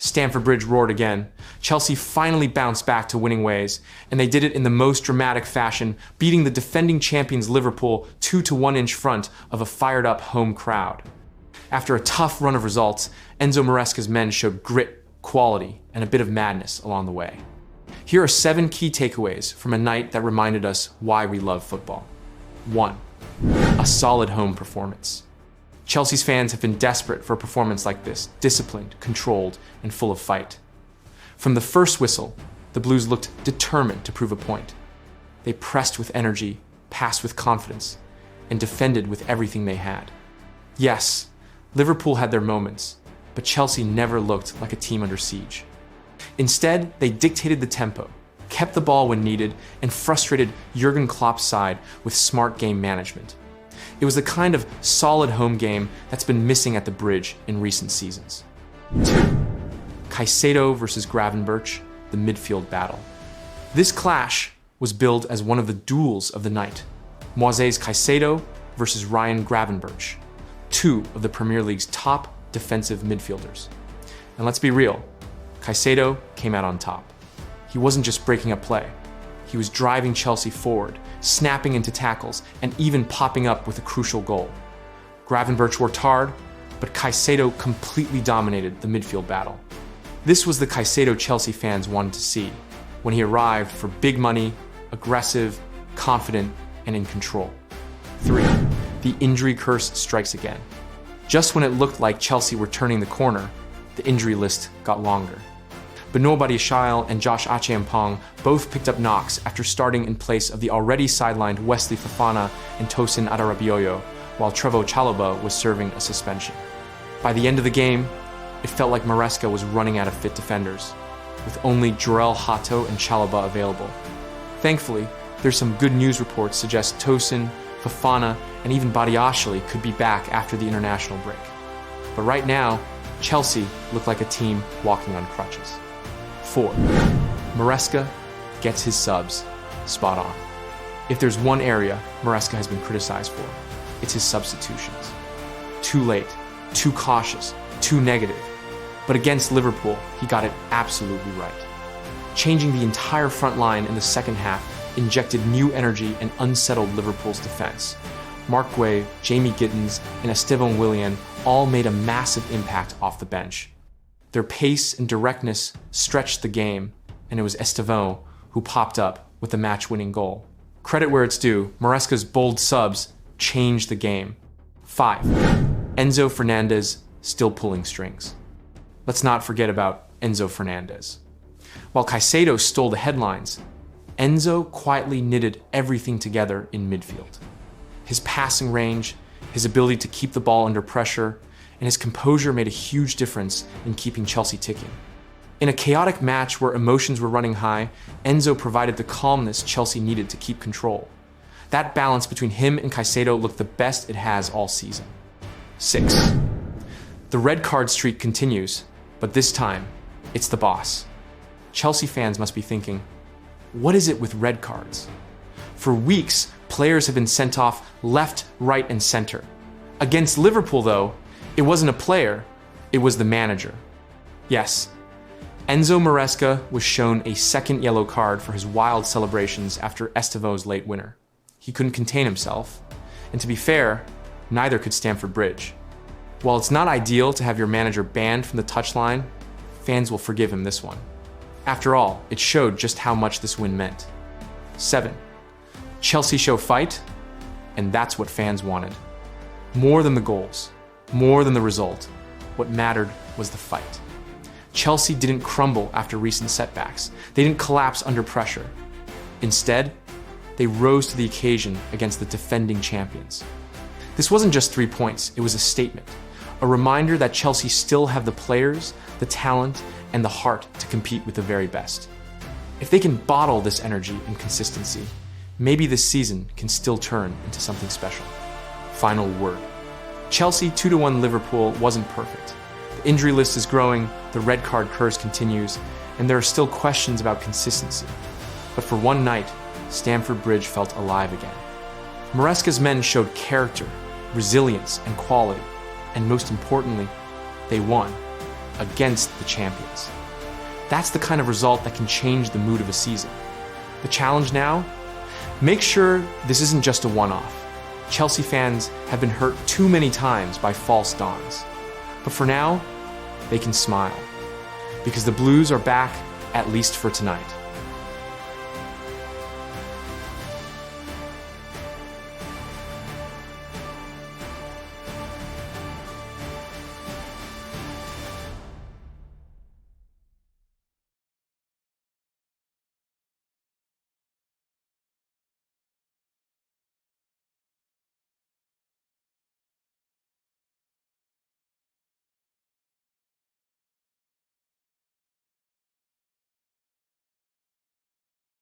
Stamford Bridge roared again. Chelsea finally bounced back to winning ways, and they did it in the most dramatic fashion, beating the defending champions Liverpool 2-1 in front of a fired-up home crowd. After a tough run of results, Enzo Maresca's men showed grit, quality, and a bit of madness along the way. Here are 7 key takeaways from a night that reminded us why we love football. 1. A solid home performance. Chelsea's fans have been desperate for a performance like this, disciplined, controlled, and full of fight. From the first whistle, the Blues looked determined to prove a point. They pressed with energy, passed with confidence, and defended with everything they had. Yes, Liverpool had their moments, but Chelsea never looked like a team under siege. Instead, they dictated the tempo, kept the ball when needed, and frustrated Jurgen Klopp's side with smart game management. It was the kind of solid home game that's been missing at the Bridge in recent seasons. 2. Caicedo versus Gravenberch, the midfield battle. This clash was billed as one of the duels of the night. Moises Caicedo versus Ryan Gravenberch, 2 of the Premier League's top defensive midfielders. And let's be real, Caicedo came out on top. He wasn't just breaking up play. He was driving Chelsea forward, snapping into tackles, and even popping up with a crucial goal. Gravenberch worked hard, but Caicedo completely dominated the midfield battle. This was the Caicedo Chelsea fans wanted to see when he arrived for big money, aggressive, confident, and in control. 3. The injury curse strikes again. Just when it looked like Chelsea were turning the corner, the injury list got longer. Benoît Badiashile and Josh Acheampong both picked up knocks after starting in place of the already sidelined Wesley Fofana and Tosin Adarabioyo, while Trevoh Chalobah was serving a suspension. By the end of the game, it felt like Maresca was running out of fit defenders, with only Jorel Hato and Chalobah available. Thankfully, there's some good news reports suggest Tosin, Fofana, and even Badiashile could be back after the international break. But right now, Chelsea looked like a team walking on crutches. 4. Maresca gets his subs spot on. If there's one area Maresca has been criticized for, it's his substitutions. Too late, too cautious, too negative. But against Liverpool, he got it absolutely right. Changing the entire front line in the second half injected new energy and unsettled Liverpool's defense. Marc Guéhi, Jamie Gittins, and Esteban Willian all made a massive impact off the bench. Their pace and directness stretched the game, and it was Esteban who popped up with the match-winning goal. Credit where it's due, Maresca's bold subs changed the game. 5. Enzo Fernandez still pulling strings. Let's not forget about Enzo Fernandez. While Caicedo stole the headlines, Enzo quietly knitted everything together in midfield. His passing range, his ability to keep the ball under pressure, and his composure made a huge difference in keeping Chelsea ticking. In a chaotic match where emotions were running high, Enzo provided the calmness Chelsea needed to keep control. That balance between him and Caicedo looked the best it has all season. 6. The red card streak continues, but this time, it's the boss. Chelsea fans must be thinking, what is it with red cards? For weeks, players have been sent off left, right, and center. Against Liverpool, though, it wasn't a player, it was the manager. Yes, Enzo Maresca was shown a second yellow card for his wild celebrations after Estevo's late winner. He couldn't contain himself, and to be fair, neither could Stamford Bridge. While it's not ideal to have your manager banned from the touchline, fans will forgive him this one. After all, it showed just how much this win meant. 7. Chelsea show fight, and that's what fans wanted. More than the goals, more than the result, what mattered was the fight. Chelsea didn't crumble after recent setbacks. They didn't collapse under pressure. Instead, they rose to the occasion against the defending champions. This wasn't just 3 points, it was a statement. A reminder that Chelsea still have the players, the talent, and the heart to compete with the very best. If they can bottle this energy and consistency, maybe this season can still turn into something special. Final word. Chelsea 2-1 Liverpool wasn't perfect. The injury list is growing, the red card curse continues, and there are still questions about consistency. But for one night, Stamford Bridge felt alive again. Maresca's men showed character, resilience, and quality, and most importantly, they won. against the champions. That's the kind of result that can change the mood of a season. The challenge now? Make sure this isn't just a one-off. Chelsea fans have been hurt too many times by false dawns. But for now, they can smile. Because the Blues are back, at least for tonight.